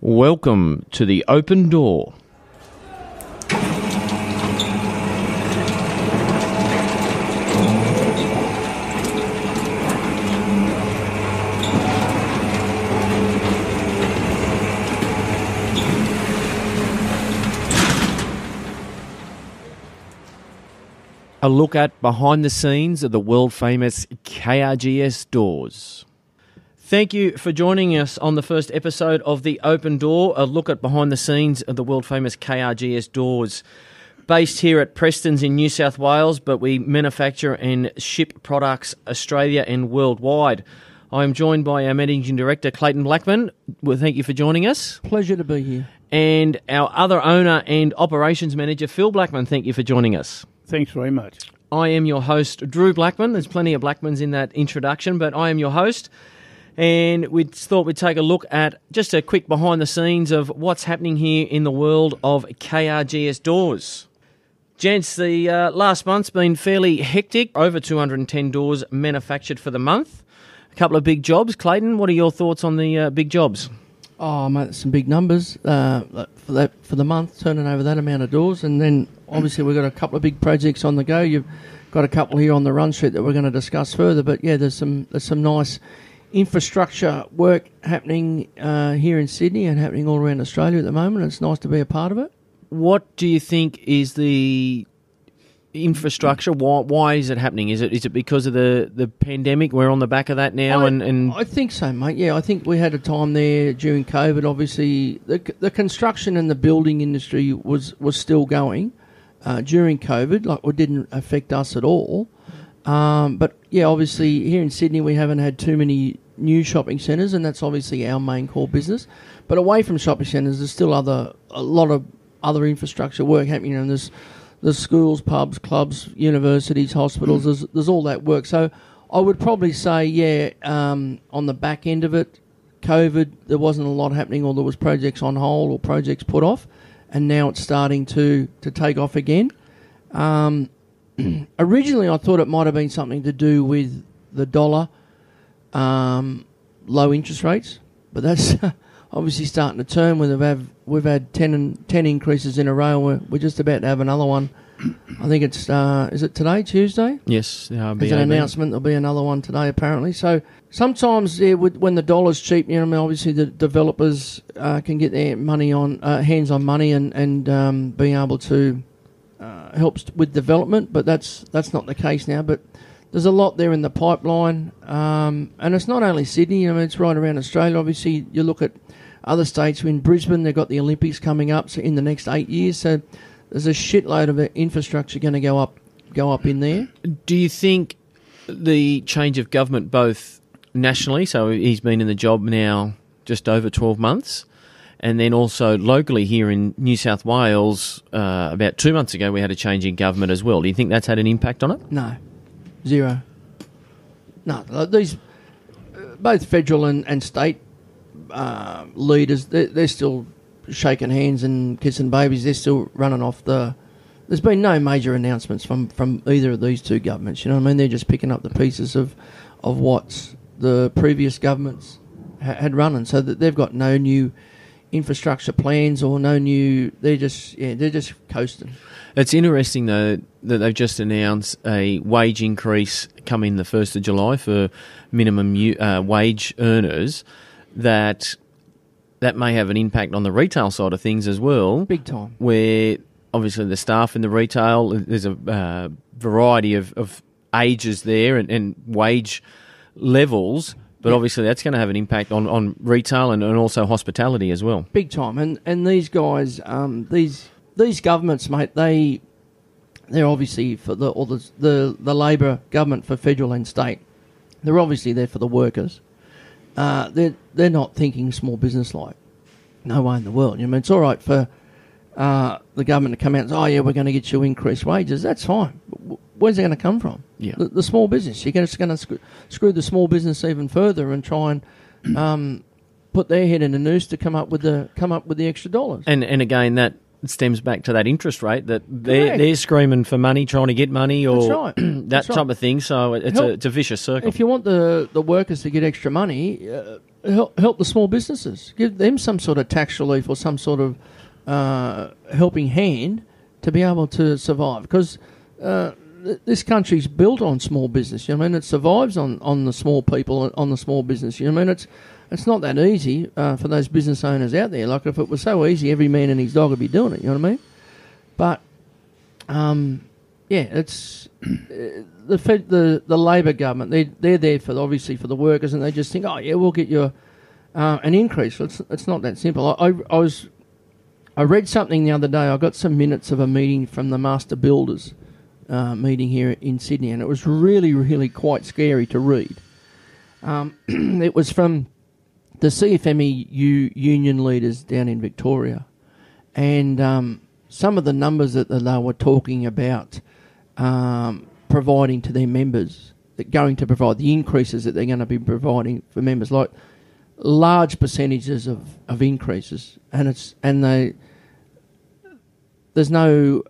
Welcome to the Open Door. A look at behind the scenes of the world-famous KRGS doors. Thank you for joining us on the first episode of The Open Door, a look at behind the scenes of the world-famous KRGS doors. Based here at Preston's in New South Wales, but we manufacture and ship products Australia and worldwide. I am joined by our Managing Director, Clayton Blackman. Well, thank you for joining us. Pleasure to be here. And our other owner and operations manager, Phil Blackman, thank you for joining us. Thanks very much. I am your host, Drew Blackman. There's plenty of Blackmans in that introduction, but I am your host. And we thought we'd take a look at just a quick behind the scenes of what's happening here in the world of KRGS doors. Gents, the last month's been fairly hectic. Over 210 doors manufactured for the month. A couple of big jobs. Clayton, what are your thoughts on the big jobs? Oh, mate, some big numbers for the month, turning over that amount of doors. And then, obviously, we've got a couple of big projects on the go. You've got a couple here on the run sheet that we're going to discuss further. But, yeah, there's some nice infrastructure work happening here in Sydney and happening all around Australia at the moment. It's nice to be a part of it. What do you think is the infrastructure? Why is it happening? Is it because of the pandemic? We're on the back of that now, and I think so, mate. Yeah, I think we had a time there during COVID. Obviously, the construction and the building industry was still going during COVID. Like, it didn't affect us at all. But yeah, obviously here in Sydney we haven't had too many new shopping centres, and that's obviously our main core business. But away from shopping centres, there's still a lot of other infrastructure work happening. And there's schools, pubs, clubs, universities, hospitals. There's all that work. So I would probably say, yeah, on the back end of it, COVID, there wasn't a lot happening, or there was projects on hold or projects put off, and now it's starting to take off again. Originally, I thought it might have been something to do with the dollar, low interest rates, but that's obviously starting to turn. We've had 10 increases in a row. We're just about to have another one. I think it's is it today, Tuesday? Yes, there's an announcement. There'll be another one today, apparently. So sometimes, yeah, when the dollar's cheap, you know, I mean, obviously the developers can get their money on hands on money and being able to. Helps with development, but that's not the case now. But there's a lot there in the pipeline, and it's not only Sydney. I mean, it's right around Australia. Obviously, you look at other states. In Brisbane, they've got the Olympics coming up in the next 8 years. So there's a shitload of infrastructure going to go up in there. Do you think the change of government, both nationally, so he's been in the job now just over 12 months, and then also locally here in New South Wales, about 2 months ago, we had a change in government as well. Do you think that's had an impact on it? No. Zero. No. These, both federal and state leaders, they're still shaking hands and kissing babies. They're still running off There's been no major announcements from either of these two governments. You know what I mean? They're just picking up the pieces of what the previous governments had run. And so that they've got no new infrastructure plans or no new. They're just coasting. It's interesting though that they've just announced a wage increase coming the 1st of July for minimum wage earners. That may have an impact on the retail side of things as well. Big time. Where obviously the staff in the retail, there's a variety of ages there and wage levels. But obviously that's going to have an impact on retail and also hospitality as well. Big time. And these guys, these governments, mate, they're obviously for the Labor government for federal and state. They're obviously there for the workers. They're not thinking small business like. No way in the world. You know, I mean, it's all right for the government to come out and say, oh, yeah, we're going to get you increased wages. That's fine. But where's it going to come from? Yeah. The small business. You're just going to screw the small business even further and try and put their head in a noose to come up with the extra dollars. And again, that stems back to that interest rate that they're screaming for money, trying to get money, or that type of thing. So it's a vicious circle. If you want the workers to get extra money, help the small businesses. Give them some sort of tax relief or some sort of helping hand to be able to survive. Because this country's built on small business. You know what I mean? It survives on the small people, on the small business. You know what I mean? It's not that easy for those business owners out there. Like, if it was so easy, every man and his dog would be doing it, you know what I mean? But, it's the Labor government. They're there obviously for the workers, and they just think, we'll get you an increase. It's not that simple. I read something the other day. I got some minutes of a meeting from the Master Builders meeting here in Sydney, and it was really, really quite scary to read. It was from the CFMEU union leaders down in Victoria, and some of the numbers that they were talking about providing to their members, that going to provide the increases that they're going to be providing for members, like large percentages of increases, there's no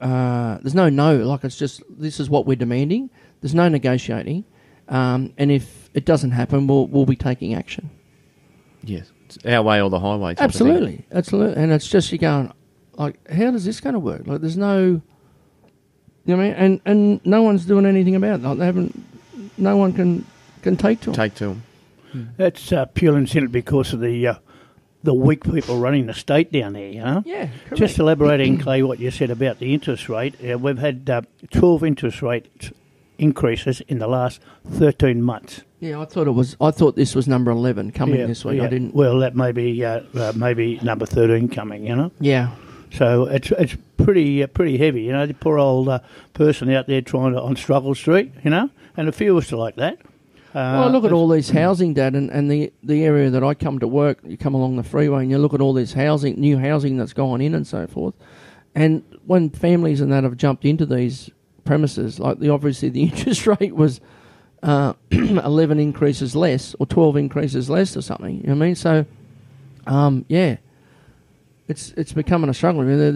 like, it's just, this is what we're demanding. There's no negotiating, and if it doesn't happen, we'll be taking action. Yes, it's our way or the highway. Absolutely, and it's just, you're going, like, how does this going to work? Like, there's no, you know what I mean? And no one's doing anything about it. Like, they haven't. No one can take to them. That's purely and simply because of the weak people running the state down there. You know. Yeah. Correct. Just elaborating, Clay, what you said about the interest rate. We've had 12 interest rate increases in the last 13 months. Yeah, I thought this was number 11 coming this week. Yeah. I didn't. Well, that may be maybe number 13 coming. You know. Yeah. So it's pretty heavy. You know, the poor old person out there trying on Struggle Street. You know, and a few of us are like that. Well, look at all these housing data, and the area that I come to work. You come along the freeway and you look at all this new housing that's gone in and so forth. And when families and that have jumped into these premises, like obviously the interest rate was 11 increases less or 12 increases less or something. You know what I mean? So, it's becoming a struggle. I mean,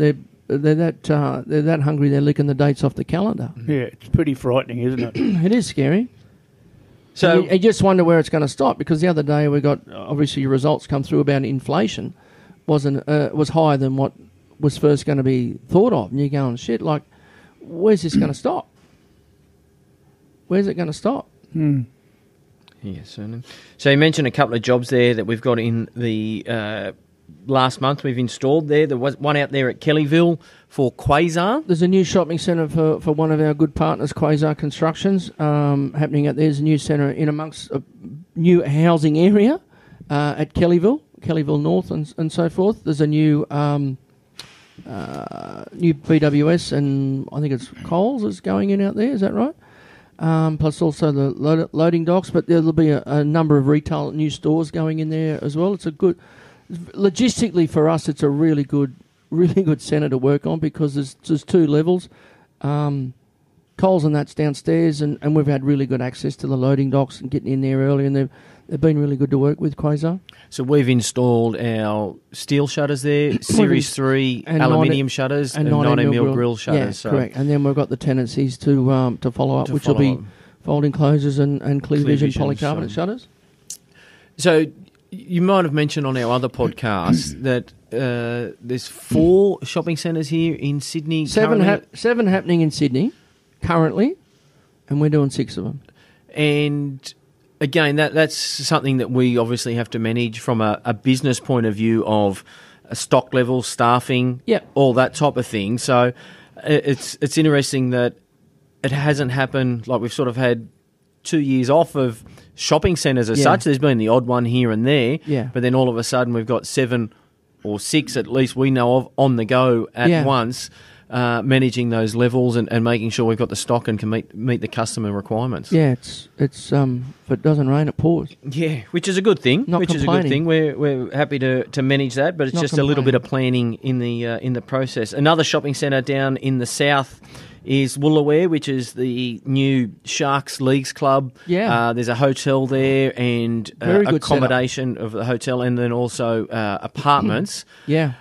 they're that hungry. They're licking the dates off the calendar. Yeah, it's pretty frightening, isn't it? It is scary. So you just wonder where it's going to stop, because the other day we got, obviously, your results come through about inflation was higher than what was first going to be thought of, and you're going, shit, like, where's this going to stop? Where's it going to stop? Yeah, certainly. So you mentioned a couple of jobs there that we've got in the last month we've installed there. There was one out there at Kellyville for Quasar. There's a new shopping centre for one of our good partners, Quasar Constructions, happening out there. There's a new centre in amongst a new housing area at Kellyville North and so forth. There's a new BWS, and I think it's Coles is going in out there. Is that right? Plus also the loading docks, but there'll be a number of retail new stores going in there as well. It's a good, logistically for us, it's a really good centre to work on, because there's two levels. Coles and that's downstairs, and we've had really good access to the loading docks and getting in there early, and they've been really good to work with, Quasar. So we've installed our steel shutters there, Series 3 aluminium shutters and 90mm grill shutters. Yeah, so correct. And then we've got the tenancies to follow up, which will be folding closures and clear vision polycarbonate shutters. So you might have mentioned on our other podcast that there's 4 shopping centres here in Sydney. 7 happening in Sydney currently, and we're doing 6 of them. And again, that's something that we obviously have to manage from a business point of view of stock levels, staffing, all that type of thing. So it's interesting that it hasn't happened, like we've sort of had 2 years off of shopping centres as such. There's been the odd one here and there, but then all of a sudden we've got 7 or 6 at least we know of on the go at once, managing those levels and making sure we've got the stock and can meet the customer requirements. Yeah, it's if it doesn't rain, it pours. Yeah, which is a good thing. Not complaining. We're happy to manage that, but it's just a little bit of planning in the process. Another shopping centre down in the south is Woolaware, which is the new Sharks Leagues Club. Yeah. There's a hotel there and Very good accommodation of the hotel, and then also apartments. Yeah.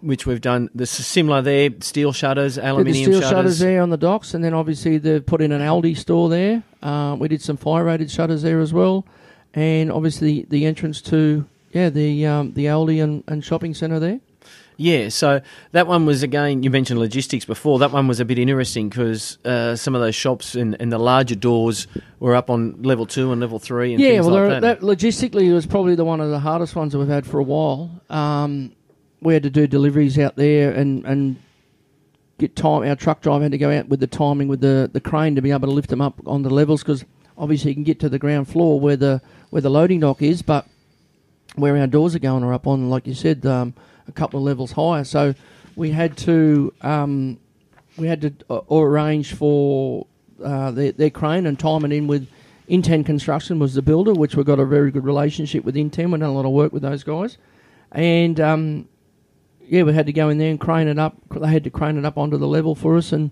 Which we've done. There's similar there, steel shutters, Did aluminium the steel shutters there on the docks, and then obviously they've put in an Aldi store there. We did some fire-rated shutters there as well, and obviously the entrance to the Aldi and shopping centre there. Yeah, so that one was, again, you mentioned logistics before. That one was a bit interesting because some of those shops and the larger doors were up on level 2 and level 3 and things like that. Logistically was probably one of the hardest ones that we've had for a while. We had to do deliveries out there and get time. Our truck driver had to go out with the timing with the crane to be able to lift them up on the levels, because obviously you can get to the ground floor where the loading dock is, but where our doors are going are up on, like you said, a couple of levels higher. So we had to arrange for their crane and time it in with Inten Construction was the builder, which we've got a very good relationship with Inten. We've done a lot of work with those guys, and we had to go in there and crane it up. They had to crane it up onto the level for us, and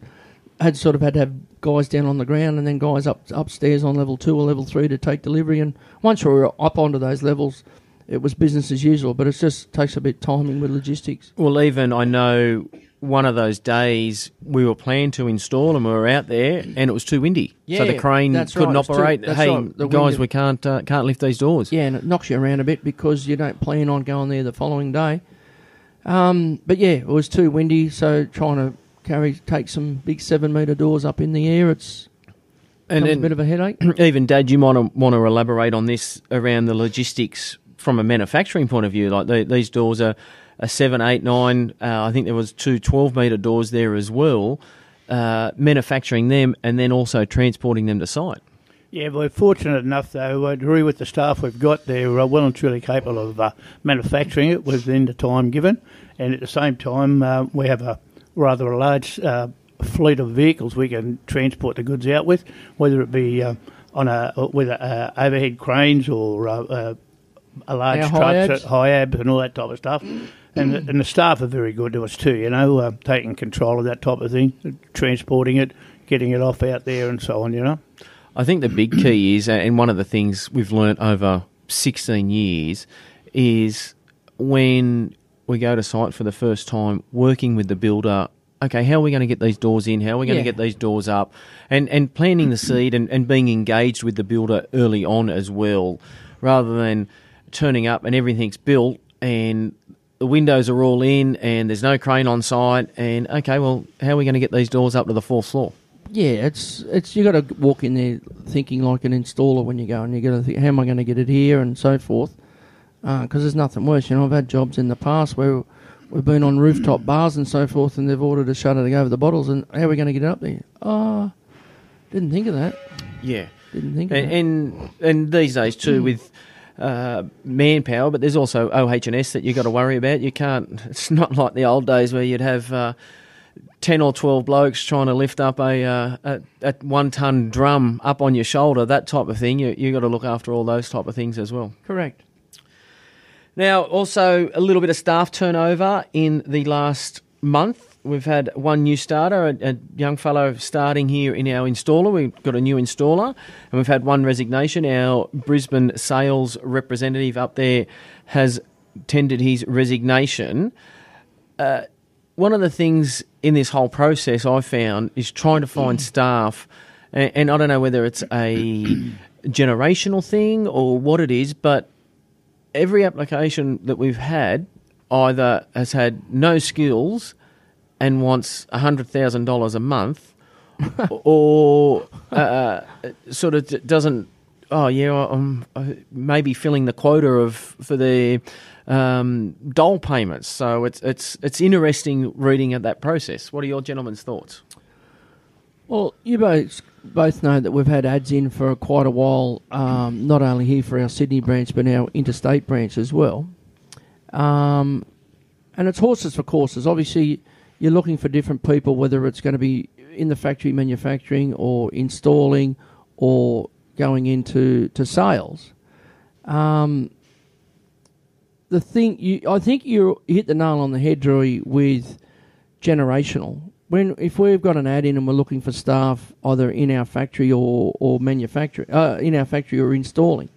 had to have guys down on the ground and then guys upstairs on level 2 or level 3 to take delivery. And once we were up onto those levels, it was business as usual, but it just takes a bit of timing with logistics. Well, even I know one of those days we were planning to install and we were out there and it was too windy. Yeah, so the crane couldn't operate. Guys, we can't lift these doors. Yeah, and it knocks you around a bit because you don't plan on going there the following day. But yeah, it was too windy, so trying to take some big 7-metre doors up in the air, it's a bit of a headache. Even, Dad, you might want to elaborate on this around the logistics from a manufacturing point of view. Like these doors are 7, 8, 9. I think there was 2 12-metre doors there as well. Manufacturing them and then also transporting them to site. Yeah, we're fortunate enough, though. I agree with the staff we've got. They're well and truly capable of manufacturing it within the time given. And at the same time, we have a rather large fleet of vehicles we can transport the goods out with, whether it be with overhead cranes or a large trucks, HIABs and all that type of stuff. And the staff are very good to us too, taking control of that type of thing, transporting it, getting it off out there and so on, I think the big key is, and one of the things we've learnt over 16 years, is when we go to site for the first time, working with the builder, okay, how are we going to get these doors in? How are we going to get these doors up? And planting the seed and being engaged with the builder early on as well, rather than turning up and everything's built and the windows are all in and there's no crane on site and, okay, well, how are we going to get these doors up to the 4th floor? Yeah, it's you got to walk in there thinking like an installer when you go, and you got to think, how am I going to get it here and so forth? Because there's nothing worse. I've had jobs in the past where we've been on rooftop bars and so forth, and they've ordered a shutter to go over the bottles, and how are we going to get it up there? Oh, didn't think of that. Yeah, didn't think of that. And these days too with manpower, but there's also OH&S that you got to worry about. You can't. It's not like the old days where you'd have 10 or 12 blokes trying to lift up a 1-ton drum up on your shoulder, that type of thing. You got to look after all those type of things as well. Correct. Now, also a little bit of staff turnover in the last month. We've had one new starter, a young fellow starting here in our installer. We've got a new installer, and we've had one resignation. Our Brisbane sales representative up there has tendered his resignation. One of the things in this whole process I found is trying to find staff, and I don't know whether it's a generational thing or what it is, but every application that we've had either has had no skills and wants $100,000 a month or sort of doesn't, maybe filling the quota for their dole payments. So it's interesting reading at that process. What are your gentlemen's thoughts? Well, you both know that we've had ads in for quite a while, not only here for our Sydney branch, but our interstate branch as well. And it's horses for courses. Obviously, you're looking for different people, whether it's going to be in the factory manufacturing or installing or going into sales. I think you hit the nail on the head, Drew, with generational. if we've got an ad in and we're looking for staff either in our factory or manufacturing, in our factory or installing,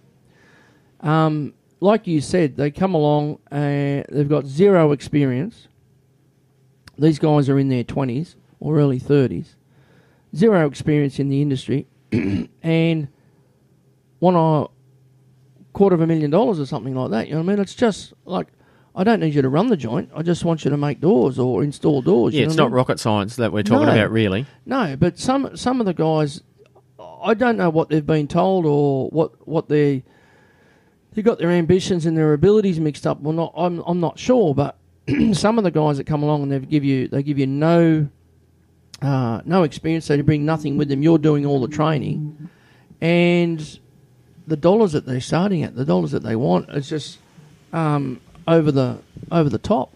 like you said, they come along and they've got zero experience. These guys are in their 20s or early 30s, zero experience in the industry, and want $250,000 or something like that. You know what I mean? It's just like, I don't need you to run the joint. I just want you to make doors or install doors. Yeah, it's not rocket science that we're talking about, really. No, but some of the guys, I don't know what they've been told or what they got their ambitions and their abilities mixed up. Well, not I'm not sure, but some of the guys that come along and they give you no experience. They bring nothing with them. You're doing all the training, and the dollars that they're starting at, the dollars that they want, it's just over the top.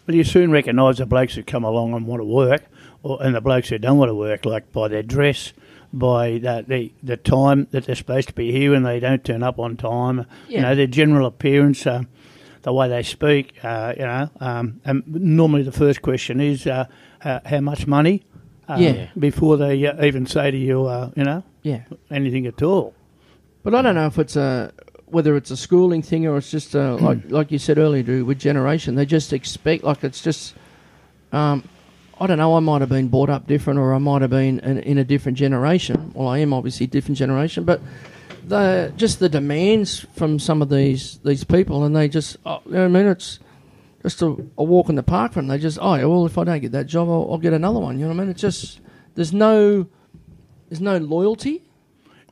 Well, you soon recognise the blokes who come along and want to work, and the blokes who don't want to work, like by their dress, by the time that they're supposed to be here and they don't turn up on time. Yeah. You know, their general appearance, the way they speak. And normally the first question is how much money. Before they even say to you, anything at all. But I don't know if it's whether it's a schooling thing or it's just like you said earlier, Drew, with generation, they just expect, like, it's just, I don't know, I might have been brought up different, or I might have been in a different generation. Well, I am obviously a different generation, but the demands from some of these people, and they just, you know what I mean, it's just a walk in the park for them. They just, well, if I don't get that job, I'll get another one. You know what I mean? It's just, there's no loyalty.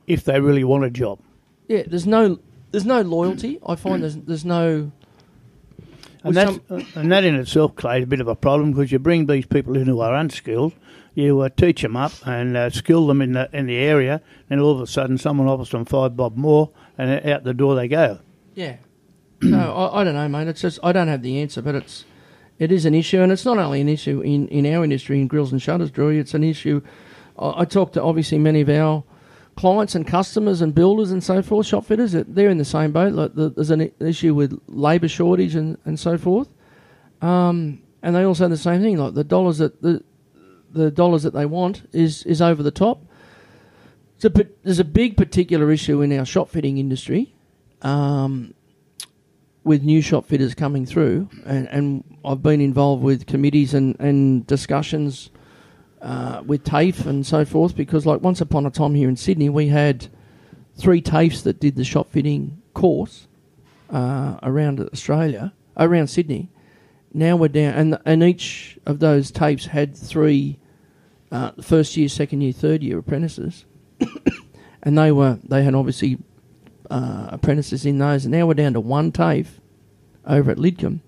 If they really want a job. Yeah, there's no loyalty. I find there's no... And that in itself, Clay, is a bit of a problem, because you bring these people in who are unskilled, you teach them up and skill them in the area, and all of a sudden someone offers them $5 bob more, and out the door they go. Yeah. So I don't know, mate. It's just, I don't have the answer, but it is an issue, and it's not only an issue in our industry, in grills and shutters, Drew. It's an issue. I talk to obviously many of our clients and customers and builders and so forth, shop fitters, they're in the same boat. Like there's an issue with labour shortage and so forth, and they all say the same thing. Like the dollars that they want is over the top. There's a big particular issue in our shop fitting industry, with new shop fitters coming through, and I've been involved with committees and discussions with TAFE and so forth, because like once upon a time here in Sydney we had 3 TAFEs that did the shop fitting course around Sydney. Now we're down, and each of those TAFEs had 3 first year, second year, third year apprentices, and they had obviously apprentices in those, and now we're down to 1 TAFE over at Lidcombe,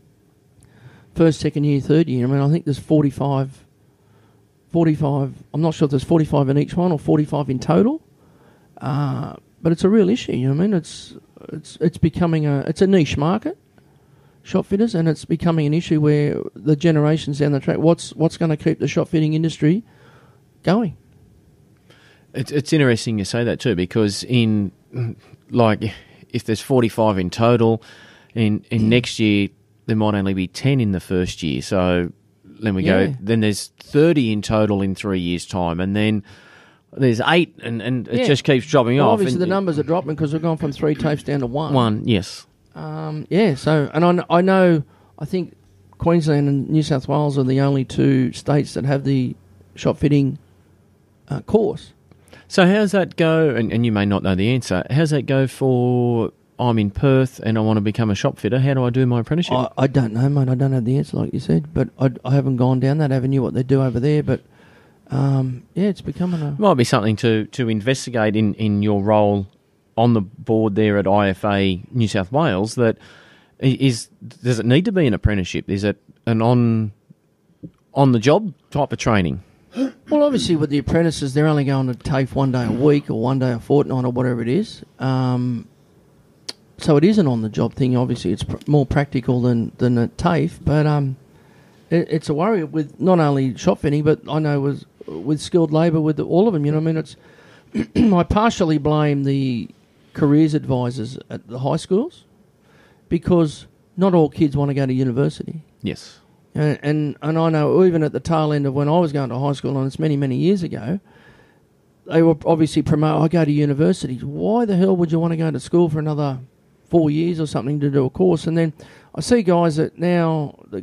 first, second year, third year. I mean, I think there's 45, I'm not sure if there's 45 in each one or 45 in total, but it's a real issue, you know what I mean? It's becoming a niche market, shop fitters, and it's becoming an issue where the generations down the track, what's going to keep the shop fitting industry going? It's interesting you say that too, because in, like, if there's 45 in total, in next year there might only be 10 in the first year, so then we go, then there's 30 in total in 3 years' time, and then there's 8, and it just keeps dropping off. Obviously, the numbers are dropping because we've gone from 3 TAFEs down to 1. 1, yes. So, and I know, I think Queensland and New South Wales are the only 2 states that have the shop fitting course. So how's that go, and you may not know the answer, how's that go for, I'm in Perth and I want to become a shop fitter, how do I do my apprenticeship? I don't know, mate, I don't have the answer like you said, but I haven't gone down that avenue, what they do over there, but it's becoming a... Might be something to investigate in your role on the board there at IFA New South Wales, that does it need to be an apprenticeship? Is it an on-the-job type of training? Well, obviously with the apprentices, they're only going to TAFE 1 day a week or 1 day a fortnight or whatever it is. So it is an on-the-job thing. Obviously, it's more practical than a TAFE, but it's a worry with not only shop fitting, but I know with skilled labour, with all of them. You know what I mean? I partially blame the careers advisors at the high schools, because not all kids want to go to university. Yes. And I know even at the tail end of when I was going to high school, and it's many, many years ago, they were obviously promote. I go to university. Why the hell would you want to go to school for another 4 years or something to do a course? And then I see guys that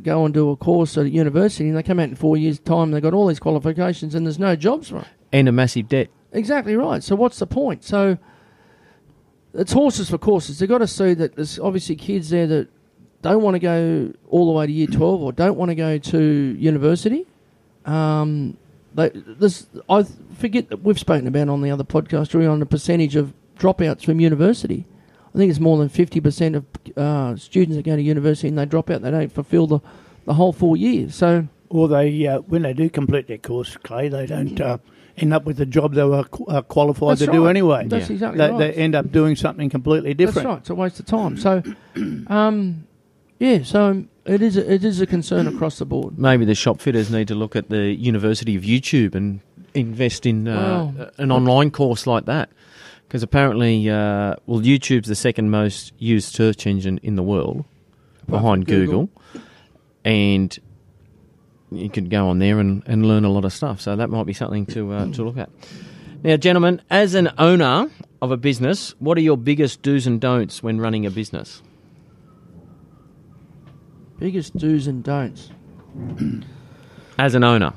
go and do a course at university, and they come out in 4 years' time. They've got all these qualifications, and there's no jobs for them. And a massive debt. Exactly right. So what's the point? So it's horses for courses. They've got to see that there's obviously kids there that don't want to go all the way to year 12 or don't want to go to university. I forget that we've spoken about on the other podcast, really, on the percentage of dropouts from university. I think it's more than 50% of students that go to university and they drop out. They don't fulfil the whole 4 years. So, or they, when they do complete their course, Clay, they don't end up with the job they were qualified to do anyway. That's exactly right. They end up doing something completely different. That's right. It's a waste of time. So, so it is a concern across the board. Maybe the shop fitters need to look at the University of YouTube and invest in an online course like that. Because apparently, YouTube's the second most used search engine in the world, behind Google. And you could go on there and learn a lot of stuff. So that might be something to look at. Now, gentlemen, as an owner of a business, what are your biggest do's and don'ts when running a business? Biggest do's and don'ts. As an owner.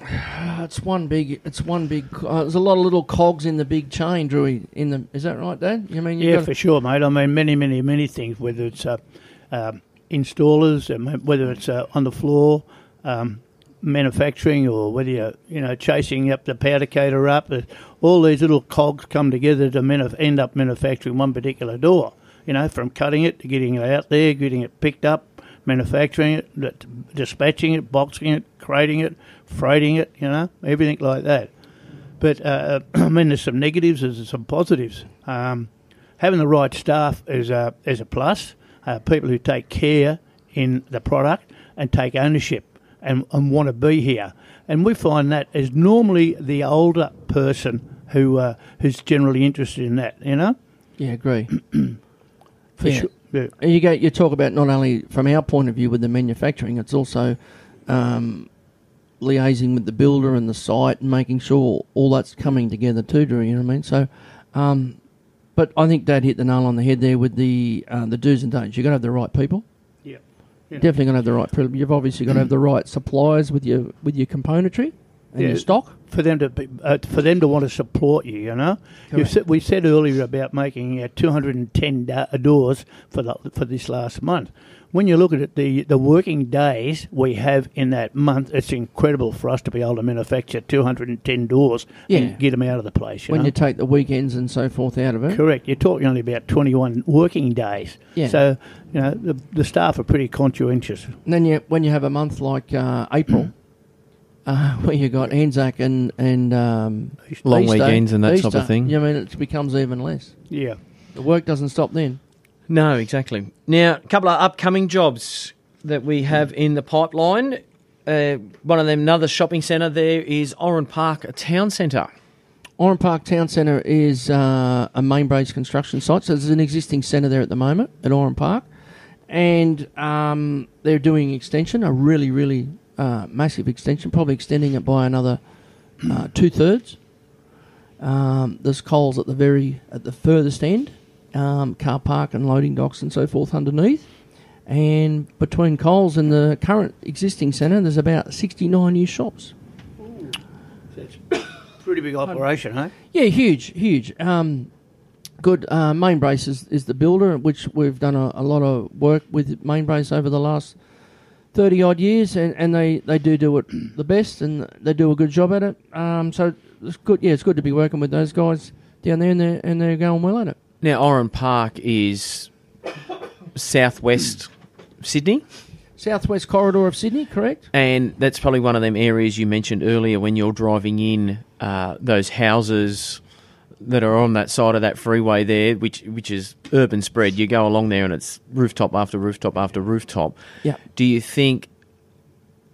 It's one big. There's a lot of little cogs in the big chain, Drew. Is that right, Dad? I mean, yeah, for sure, mate. I mean, many things. Whether it's installers, whether it's on the floor, manufacturing, or whether you're chasing up the powder coater up. All these little cogs come together to end up manufacturing one particular door. From cutting it to getting it out there, getting it picked up, manufacturing it, dispatching it, boxing it, crating it, freighting it, everything like that. But, there's some negatives, there's some positives. Having the right staff is a plus. People who take care in the product and take ownership and want to be here. And we find that is normally the older person who's generally interested in that, Yeah, agree. For sure. Yeah. You talk about not only from our point of view with the manufacturing, it's also liaising with the builder and the site and making sure all that's coming together too, Drew, you know what I mean? So, but I think Dad hit the nail on the head there with the do's and don'ts. You've got to have the right people. Yeah. Definitely got to have the right people. You've obviously got to have the right suppliers with your componentry and your stock. For them to want to support you, we said earlier about making 210 doors for this last month. When you look at it, the working days we have in that month, it's incredible for us to be able to manufacture 210 doors and get them out of the place. When you take the weekends and so forth out of it. Correct. You're talking only about 21 working days. Yeah. So, the staff are pretty conscientious. And then when you have a month like April, where you got Anzac and long Easter, weekends and that sort of thing. It becomes even less. Yeah. The work doesn't stop then. No, exactly. Now, a couple of upcoming jobs that we have in the pipeline. One of them, another shopping centre there, is Oran Park Town Centre. Oran Park Town Centre is a main base construction site. So there's an existing centre there at the moment at Oran Park. And they're doing extension, a really, really massive extension, probably extending it by another 2/3. There's Coles at the furthest end. Car park and loading docks and so forth underneath. And between Coles and the current existing centre, there's about 69 new shops. Ooh. That's a pretty big operation, huh? Yeah, huge. Good. Main Brace is the builder, which we've done a lot of work with Main Brace over the last 30-odd years, and they do it the best, and they do a good job at it. So it's good. Yeah, it's good to be working with those guys down there, and they're going well at it. Now, Oran Park is southwest Sydney. Southwest corridor of Sydney, correct? And that's probably one of them areas you mentioned earlier when you're driving in, those houses that are on that side of that freeway there, which is urban spread. You go along there and it's rooftop after rooftop after rooftop. Yeah. Do you think,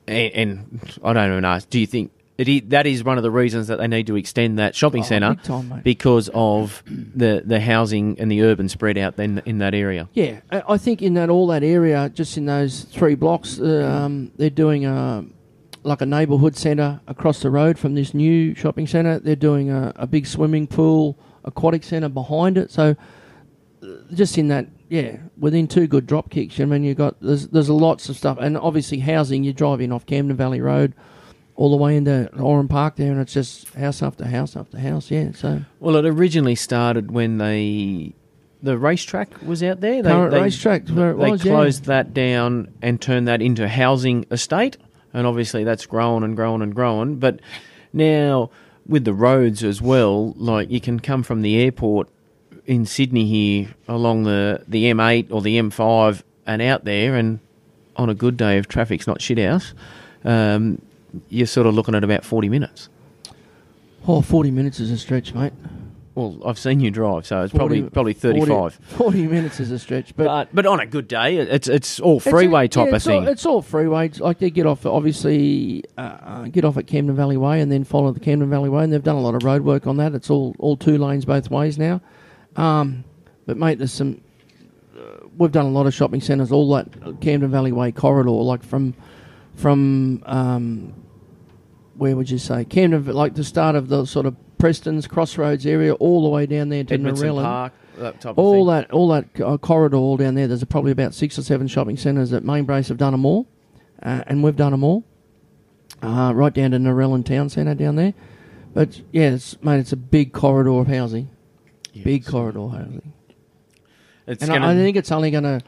and I don't even ask, do you think that is one of the reasons that they need to extend that shopping centre, big time, mate. because of the housing and the urban spread out in that area. Yeah, I think in all that area, just in those 3 blocks, they're doing a neighbourhood centre across the road from this new shopping centre. They're doing a big swimming pool, aquatic centre behind it. So just in that, within 2 good drop kicks. I mean, there's lots of stuff, and obviously housing. You drive in off Camden Valley Road, all the way into Oran Park there, and it's just house after house after house. Yeah. So well, it originally started when the racetrack was out there. Current racetrack, where it they was, closed that down and turned that into housing estate, and obviously that's grown and grown and grown. But now with the roads as well, like you can come from the airport in Sydney here along the M8 or the M5 and out there, and on a good day if traffic's not shit house, you're sort of looking at about 40 minutes. Oh, 40 minutes is a stretch, mate. Well, I've seen you drive, so it's probably 35. 40 minutes is a stretch. But on a good day, it's all freeway type of thing. It's all freeway. Like they get off, obviously, get off at Camden Valley Way and then follow the Camden Valley Way, and they've done a lot of road work on that. It's all 2 lanes both ways now. But, mate, there's some... we've done a lot of shopping centres, all that Camden Valley Way corridor, like from where would you say? Camden, like the start of the sort of Preston's Crossroads area, all the way down there to Edmondson Narellan. Park, that type of all thing. All that corridor all down there. There's probably about 6 or 7 shopping centres that Mainbrace have done them all, and we've done them all. Right down to Narellan Town Centre down there. But yeah, it's a big corridor of housing. Yeah, big corridor housing. I think it's only going to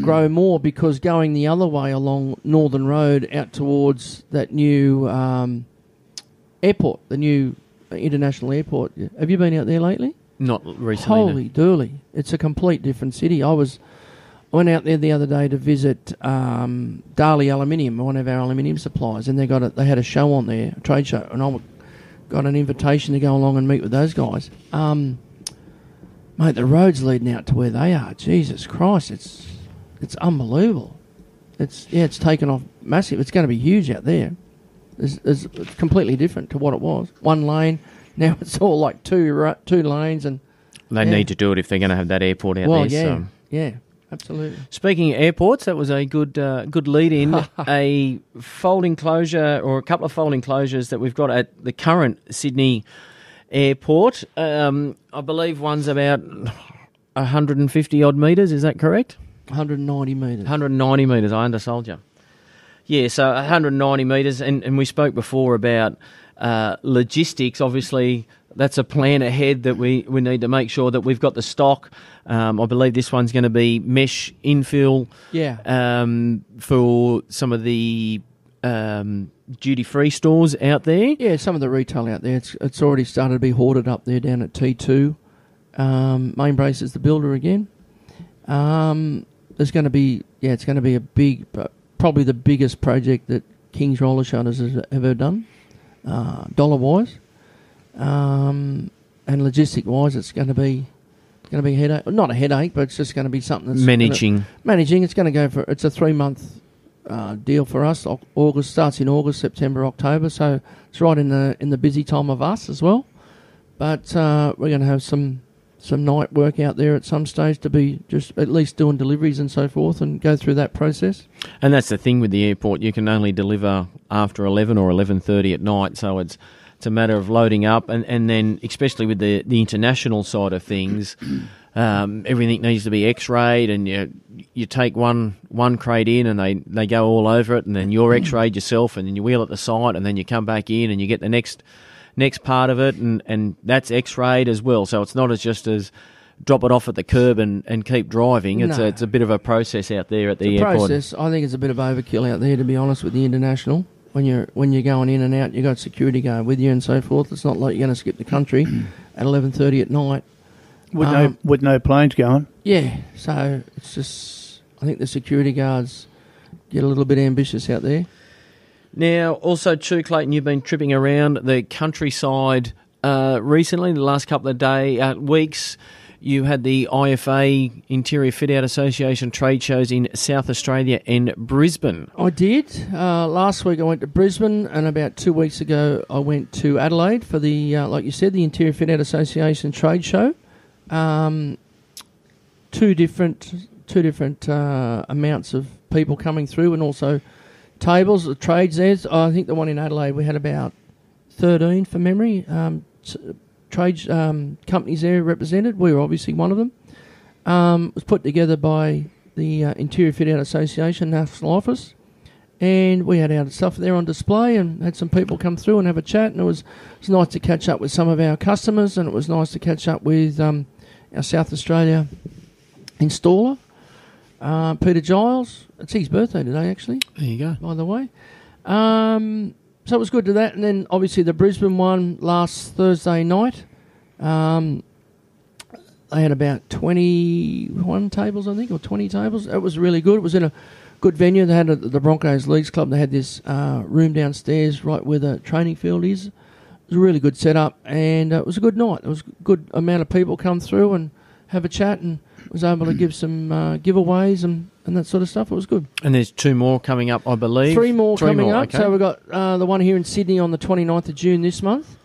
grow more because going the other way along Northern Road out towards that new airport, the new international airport. Have you been out there lately? Not recently. Holy dooly. It's a complete different city. I went out there the other day to visit Darley Aluminium, one of our aluminium suppliers, and they had a show on there, a trade show, and I got an invitation to go along and meet with those guys. Mate, the roads leading out to where they are, Jesus Christ, it's unbelievable. It's taken off massive. It's going to be huge out there. It's completely different to what it was. 1 lane, now it's all like 2 lanes, and they need to do it if they're going to have that airport out there. Well, yeah, so. yeah, absolutely. Speaking of airports, that was a good lead in. A folding closure, or a couple of folding closures that we've got at the current Sydney airport. I believe one's about 150 odd metres, is that correct? 190 metres. 190 metres, I undersold you. Yeah, so 190 metres, and we spoke before about logistics. Obviously, that's a plan ahead that we need to make sure that we've got the stock. I believe this one's going to be mesh infill for some of the duty-free stores out there. Yeah, some of the retail out there. It's already started to be hoarded up there down at T2. Mainbrace is the builder again. There's going to be it's going to be a big, probably the biggest project that King's Roller Shutters has ever done, dollar-wise, and logistic-wise. It's going to be a headache. Not a headache, but it's just going to be something that's managing. It's going to go for. It's a 3-month deal for us. August starts in August, September, October. So it's right in the busy time of us as well. But we're going to have some night work out there at some stage to be just at least doing deliveries and so forth and go through that process. And that's the thing with the airport. You can only deliver after 11 or 11:30 at night. So it's a matter of loading up, and then especially with the international side of things, everything needs to be X-rayed, and you take one crate in and they go all over it, and then you're X-rayed yourself, and then you wheel at the site, and then you come back in and you get the next part of it, and that's X-rayed as well. So it's not as drop it off at the curb and keep driving. It's a bit of a process out there at the airport. Process. I think it's a bit of overkill out there, to be honest, with the international. When you're going in and out, you've got security going with you and so forth. It's not like you're going to skip the country at 11:30 at night. With no planes going. Yeah, so it's just, I think the security guards get a little bit ambitious out there. Now, also too, Clayton, you've been tripping around the countryside recently, the last couple of weeks. you had the IFA, Interior Fit Out Association trade shows in South Australia and Brisbane. I did. Last week I went to Brisbane, and about 2 weeks ago I went to Adelaide for the, like you said, the Interior Fit Out Association trade show. Two different amounts of people coming through, and also tables, the trades there. I think the one in Adelaide we had about 13 for memory. Trade companies there represented. We were obviously one of them. It was put together by the Interior Fit Out Association National Office, and we had our stuff there on display and had some people come through and have a chat, and it was nice to catch up with some of our customers, and it was nice to catch up with our South Australia installer, Peter Giles. It's his birthday today, actually. There you go. By the way. So it was good to that. And then, obviously, the Brisbane one last Thursday night. They had about 21 tables, I think, or 20 tables. It was really good. It was in a good venue. They had the Broncos Leagues Club. They had this room downstairs right where the training field is. It was a really good setup, and it was a good night. There was a good amount of people come through and have a chat, and was able to give some giveaways and that sort of stuff. It was good. And there's 2 more coming up, I believe. 3 more coming up. Okay. So we've got the one here in Sydney on the 29th of June this month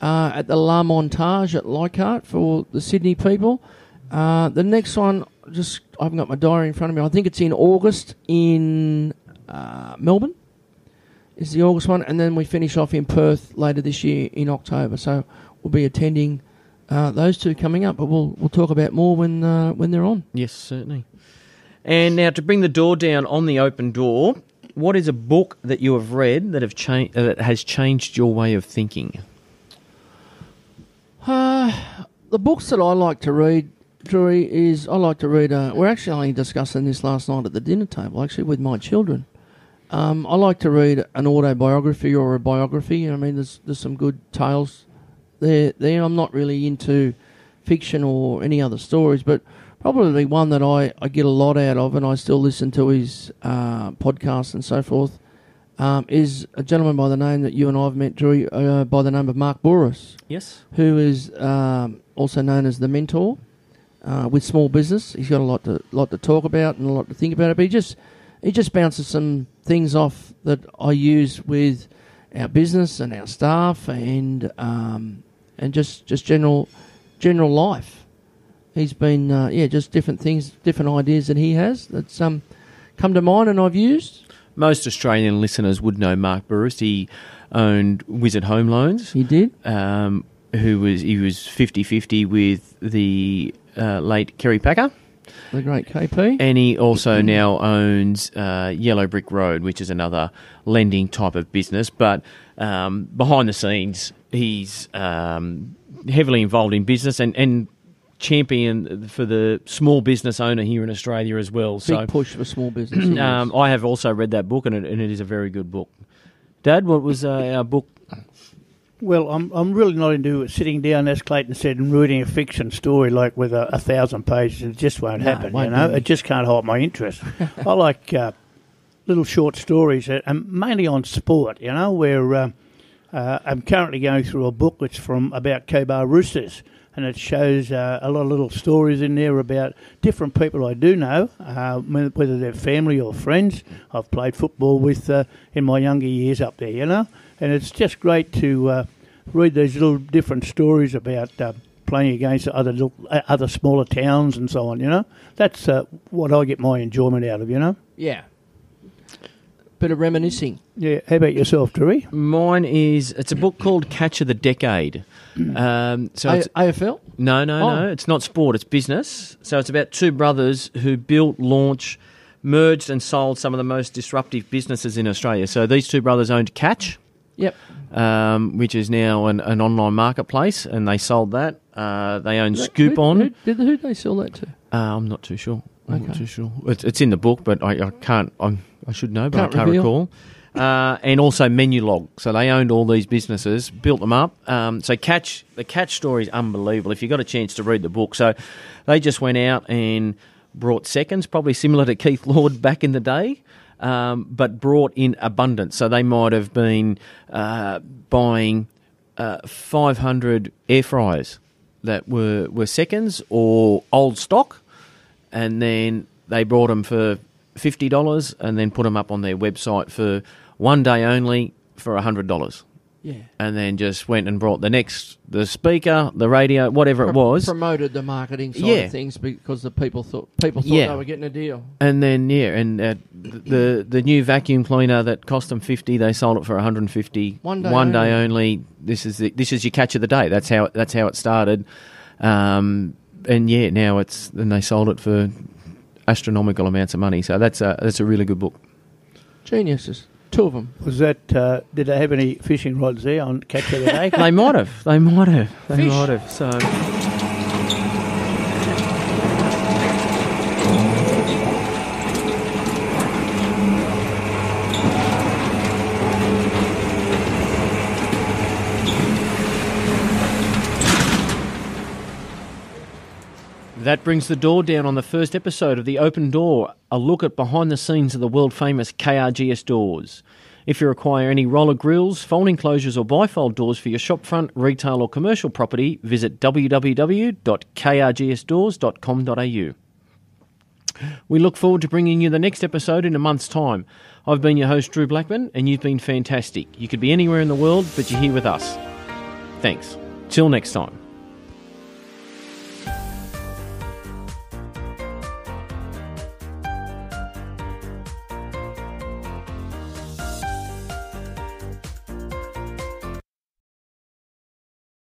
at the La Montage at Leichhardt for the Sydney people. The next one, I haven't got my diary in front of me. I think it's in August in Melbourne. Is the August one. And then we finish off in Perth later this year in October. So we'll be attending those 2 coming up, but we'll talk about more when they're on. Yes, certainly. And now to bring the door down on the open door, what is a book that you have read that that has changed your way of thinking? The books that I like to read, Drew, I like to read. We're actually only discussing this last night at the dinner table, actually, with my children. I like to read an autobiography or a biography. I mean, there's some good tales there. I'm not really into fiction or any other stories, but probably one that I get a lot out of, and I still listen to his podcasts and so forth, is a gentleman by the name that you and I have met, Drew, by the name of Mark Bouris. Yes. Who is also known as the mentor with small business. He's got a lot to talk about and a lot to think about it, but he just bounces some things off that I use with our business and our staff and just general life. He's been, just different things, different ideas that he has that's come to mind and I've used. Most Australian listeners would know Mark Burris. He owned Wizard Home Loans. He did. He was 50-50 with the late Kerry Packer. The great KP. And he also now owns Yellow Brick Road, which is another lending type of business. But behind the scenes, he's heavily involved in business and champion for the small business owner here in Australia as well. Big push for small business. I have also read that book, and it is a very good book. Dad, what was our book? Well, I'm really not into sitting down, as Clayton said, and reading a fiction story like with 1,000 pages. It just won't happen, It just can't hold my interest. I like little short stories, and mainly on sport, where I'm currently going through a book that's about Cobar Roosters, and it shows a lot of little stories in there about different people I do know, whether they're family or friends I've played football with in my younger years up there, And it's just great to read these little different stories about playing against other smaller towns and so on, That's what I get my enjoyment out of, Yeah. Bit of reminiscing. Yeah. How about yourself, Drew? Mine it's a book called Catch of the Decade. So it's AFL? No. It's not sport, it's business. So it's about 2 brothers who built, launched, merged and sold some of the most disruptive businesses in Australia. So these 2 brothers owned Catch. Yep. Which is now an online marketplace, and they sold that. They own Scoop On. Who did they sell that to? I'm not too sure. I'm not too sure. It's in the book, but I can't. I should know, but I can't recall. And also Menulog. So they owned all these businesses, built them up. So the Catch story is unbelievable. If you got a chance to read the book, so they just went out and brought seconds, probably similar to Keith Lord back in the day. But brought in abundance. So they might have been buying 500 air fryers that were seconds or old stock, and then they brought them for $50 and then put them up on their website for one day only for $100. Yeah. And then just went and brought the speaker, the radio, whatever it was. Promoted the marketing side of things because the people thought they were getting a deal. And then the new vacuum cleaner that cost them $50, they sold it for $150. One day only. This is your catch of the day. That's how it started. And now then they sold it for astronomical amounts of money. So that's a really good book. Geniuses. 2 of them. Was that? Did they have any fishing rods there on catch of the day? They might have. So. That brings the door down on the first episode of The Open Door, a look at behind the scenes of the world-famous KRGS doors. If you require any roller grills, folding closures or bifold doors for your shopfront, retail or commercial property, visit www.krgsdoors.com.au. We look forward to bringing you the next episode in a month's time. I've been your host, Drew Blackman, and you've been fantastic. You could be anywhere in the world, but you're here with us. Thanks. Till next time.